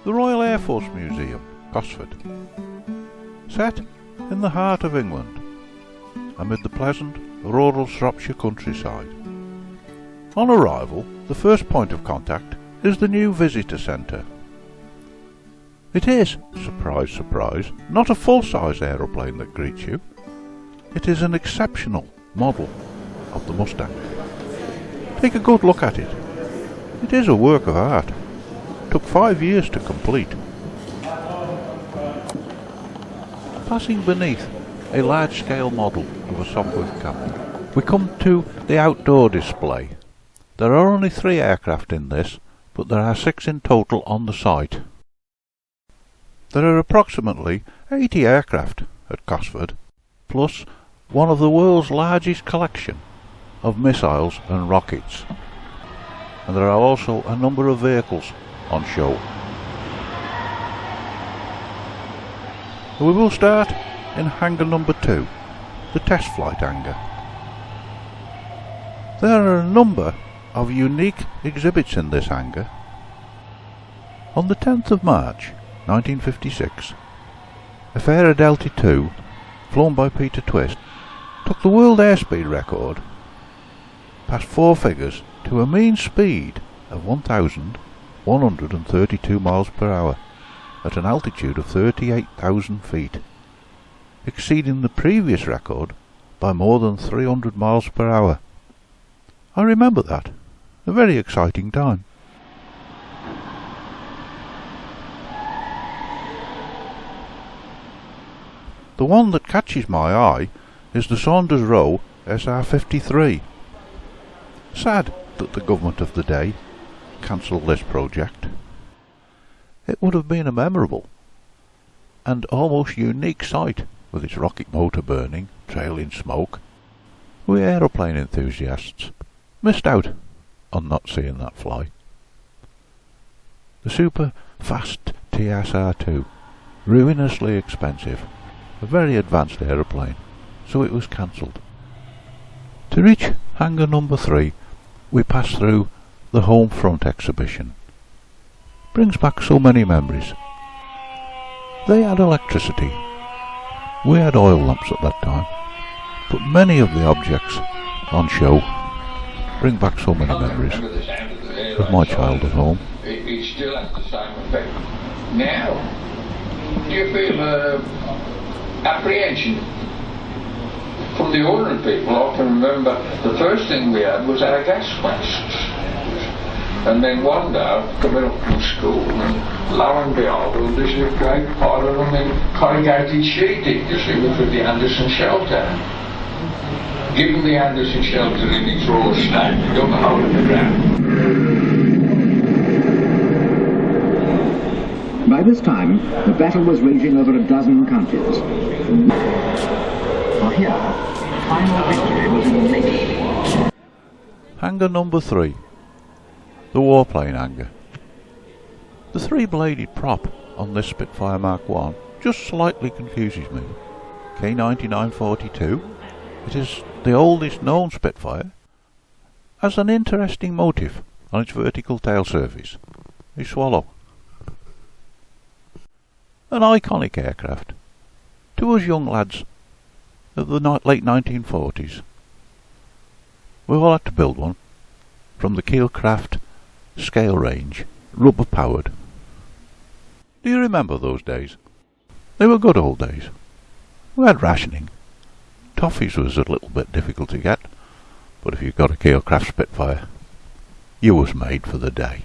the Royal Air Force Museum, Cosford. Set in the heart of England, amid the pleasant rural Shropshire countryside. On arrival, the first point of contact is the new visitor centre. It is, surprise surprise, not a full-size aeroplane that greets you. It is an exceptional model of the Mustang. Take a good look at it. It is a work of art. It took 5 years to complete. Passing beneath a large-scale model of a Sopwith Cap, we come to the outdoor display. There are only 3 aircraft in this, but there are 6 in total on the site. There are approximately 80 aircraft at Cosford, plus one of the world's largest collection of missiles and rockets. And there are also a number of vehicles on show. We will start in hangar number 2, the test flight hangar. There are a number of unique exhibits in this hangar. On the 10th of March 1956, a Fairey Delta II, flown by Peter Twist, took the world airspeed record past 4 figures to a mean speed of 1,132 miles per hour at an altitude of 38,000 feet, exceeding the previous record by more than 300 miles per hour. I remember that. A very exciting time. The one that catches my eye is the Saunders Roe SR-53. Sad that the government of the day cancelled this project. It would have been a memorable and almost unique sight with its rocket motor burning, trailing smoke. We aeroplane enthusiasts missed out on not seeing that fly. The super fast TSR-2, ruinously expensive, a very advanced aeroplane, so it was cancelled. To reach hangar number 3, we pass through the home front exhibition. Brings back so many memories. They had electricity. We had oil lamps at that time, but many of the objects on show bring back so many memories of my childhood home. It still has the same effect. Now, do you feel apprehension from the ordinary people? I can remember the first thing we had was our gas masks, and then one day coming up from school, and lo and behold, there's a great pile of them in corrugated sheeting, you see, for the Anderson shelter. Given the Anderson shelter in its raw state, we got the hole in the ground. By this time, the battle was raging over a dozen countries. For here, final victory was in the making. Hangar number 3, the Warplane hangar. The 3-bladed prop on this Spitfire Mark I just slightly confuses me. K9942, it is the oldest known Spitfire, has an interesting motif on its vertical tail surface, a swallow. An iconic aircraft to us young lads of the late 1940s. We all had to build one from the Keelcraft scale range, rubber powered. Do you remember those days? They were good old days. We had rationing. Toffees was a little bit difficult to get, but if you got a Keelcraft Spitfire, you was made for the day.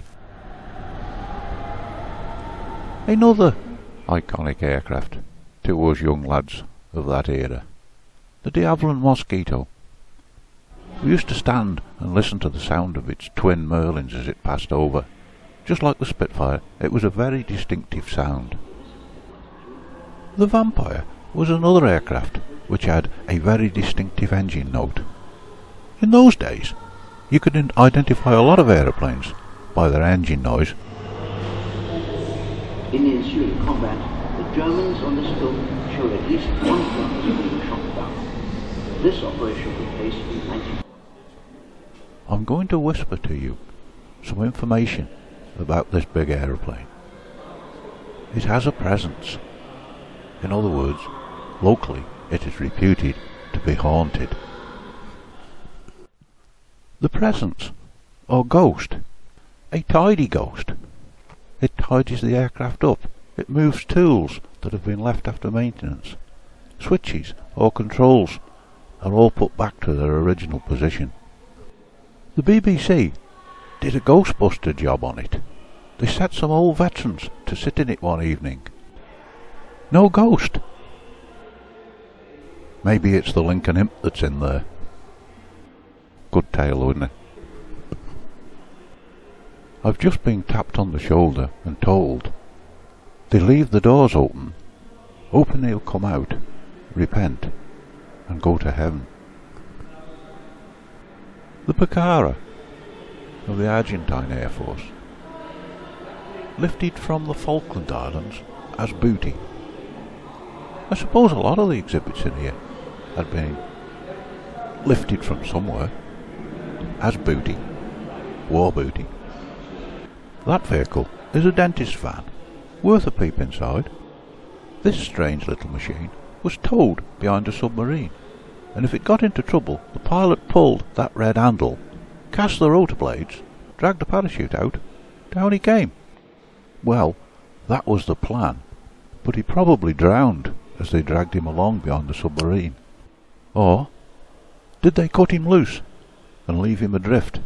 Another iconic aircraft to us young lads of that era, the D'Havilland Mosquito. We used to stand and listen to the sound of its twin Merlins as it passed over. Just like the Spitfire, it was a very distinctive sound. The Vampire was another aircraft which had a very distinctive engine note. In those days, you could identify a lot of aeroplanes by their engine noise. In the ensuing combat, the Germans on this film showed at least one gun being shot down. This operation took place in 19... I'm going to whisper to you some information about this big aeroplane. it has a presence. In other words, locally it is reputed to be haunted. The presence, or ghost, a tidy ghost. It tidies the aircraft up. It moves tools that have been left after maintenance. Switches or controls are all put back to their original position. The BBC did a Ghostbuster job on it. They set some old veterans to sit in it one evening. No ghost. Maybe it's the Lincoln Imp that's in there. Good tale, wouldn't it? I've just been tapped on the shoulder and told they leave the doors open, hoping he'll come out, repent, and go to heaven. The Picara of the Argentine Air Force, lifted from the Falkland Islands as booty. I suppose a lot of the exhibits in here had been lifted from somewhere as booty, war booty. That vehicle is a dentist van, worth a peep inside. This strange little machine was towed behind a submarine, and if it got into trouble, the pilot pulled that red handle, cast the rotor blades, dragged the parachute out, down he came. Well, that was the plan, but he probably drowned as they dragged him along behind the submarine. Or did they cut him loose and leave him adrift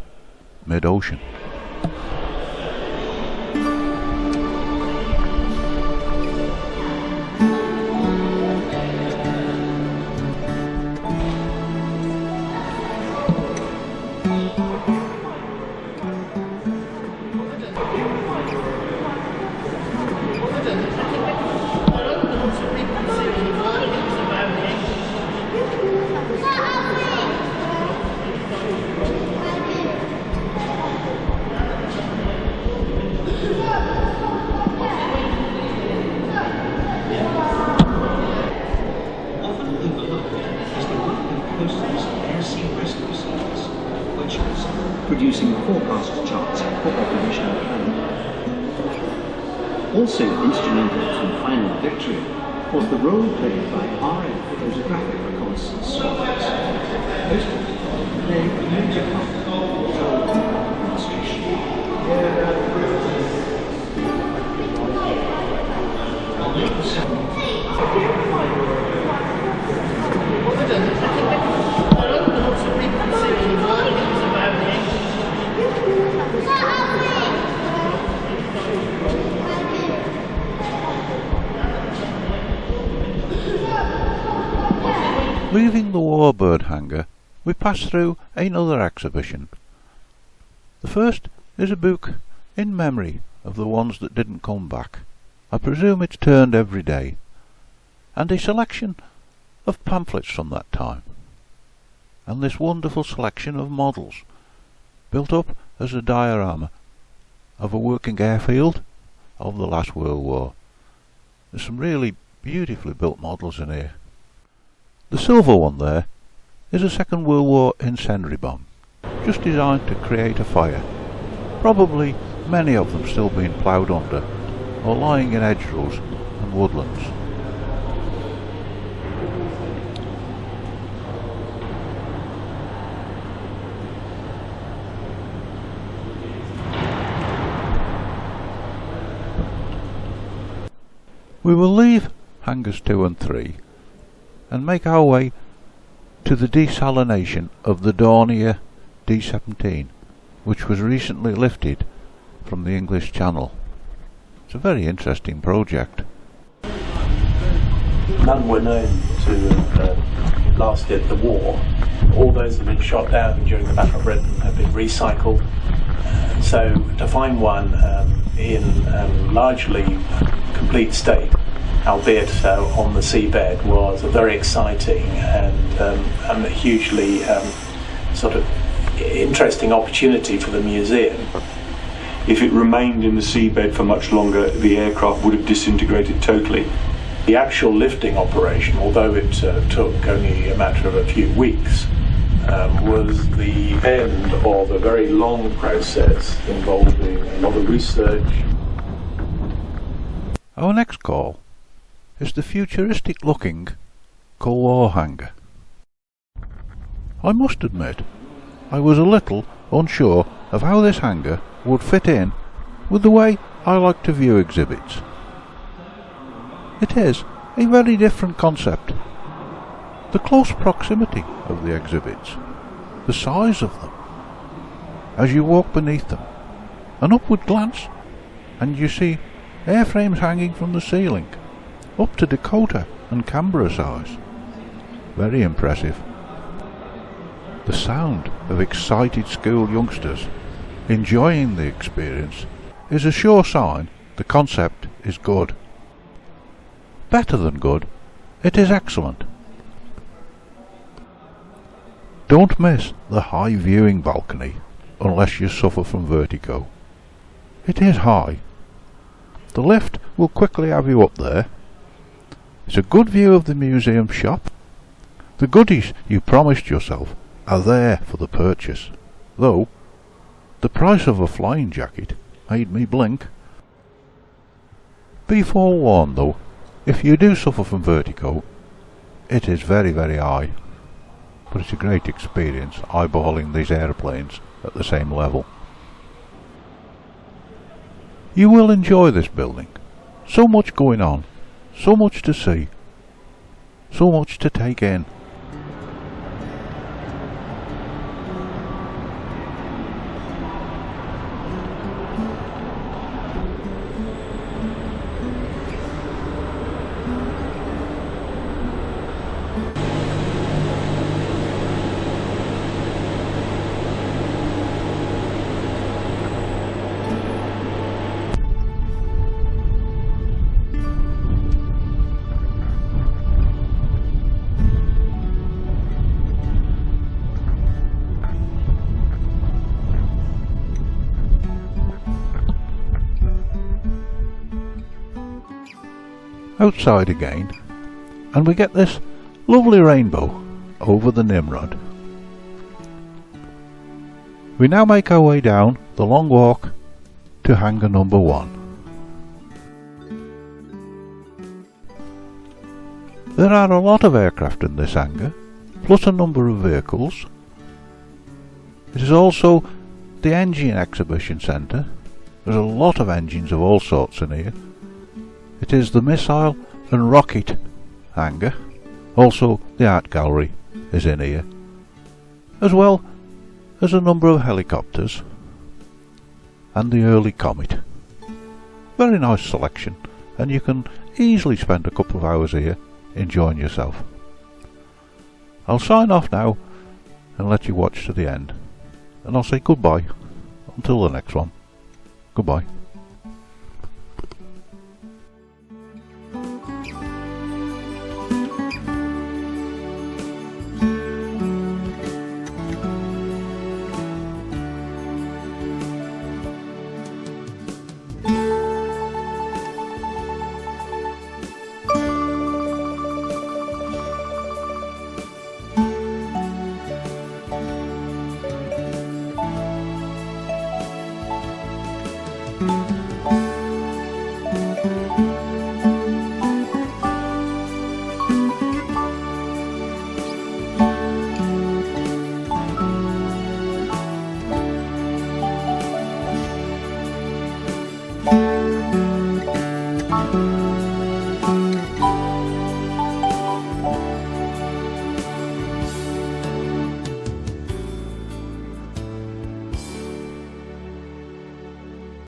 mid-ocean? Producing forecast charts for operational planning. Also instrumental to final victory was the role played by RAF photographic reconnaissance squadrons, hosted playing a major part in the administration. Leaving the Warbird hangar, we pass through another exhibition. The first is a book in memory of the ones that didn't come back. I presume it's turned every day, and a selection of pamphlets from that time, and this wonderful selection of models, built up as a diorama of a working airfield of the last World War. There's some really beautifully built models in here. The silver one there is a Second World War incendiary bomb, just designed to create a fire. Probably many of them still being ploughed under, or lying in hedgerows and woodlands. We will leave hangars 2 and 3 and make our way to the desalination of the Dornier D-17, which was recently lifted from the English Channel. It's a very interesting project. None were known to have lasted the war. All those that had been shot down during the Battle of Britain have been recycled. So to find one in largely complete state, albeit on the seabed, was a very exciting and hugely sort of interesting opportunity for the museum. If it remained in the seabed for much longer, the aircraft would have disintegrated totally. The actual lifting operation, although it took only a matter of a few weeks, was the end of a very long process involving a lot of research. Our next call is the futuristic looking Cold War hangar. I must admit, I was a little unsure of how this hangar would fit in with the way I like to view exhibits. It is a very different concept. The close proximity of the exhibits, the size of them, as you walk beneath them, an upward glance and you see airframes hanging from the ceiling, up to Dakota and Canberra size. Very impressive. The sound of excited school youngsters enjoying the experience is a sure sign the concept is good. Better than good, it is excellent. Don't miss the high viewing balcony unless you suffer from vertigo. It is high. The lift will quickly have you up there. It's a good view of the museum shop. The goodies you promised yourself are there for the purchase, though the price of a flying jacket made me blink. Be forewarned though, if you do suffer from vertigo, it is very, very high. But it's a great experience eyeballing these aeroplanes at the same level. You will enjoy this building. So much going on, so much to see, so much to take in. Outside again, and we get this lovely rainbow over the Nimrod. We now make our way down the long walk to hangar number 1. There are a lot of aircraft in this hangar, plus a number of vehicles. It is also the engine exhibition centre. There's a lot of engines of all sorts in here. It is the missile and rocket hangar. Also the art gallery is in here, as well as a number of helicopters and the early Comet. Very nice selection, and you can easily spend a couple of hours here enjoying yourself. I'll sign off now and let you watch to the end, and I'll say goodbye until the next one. Goodbye.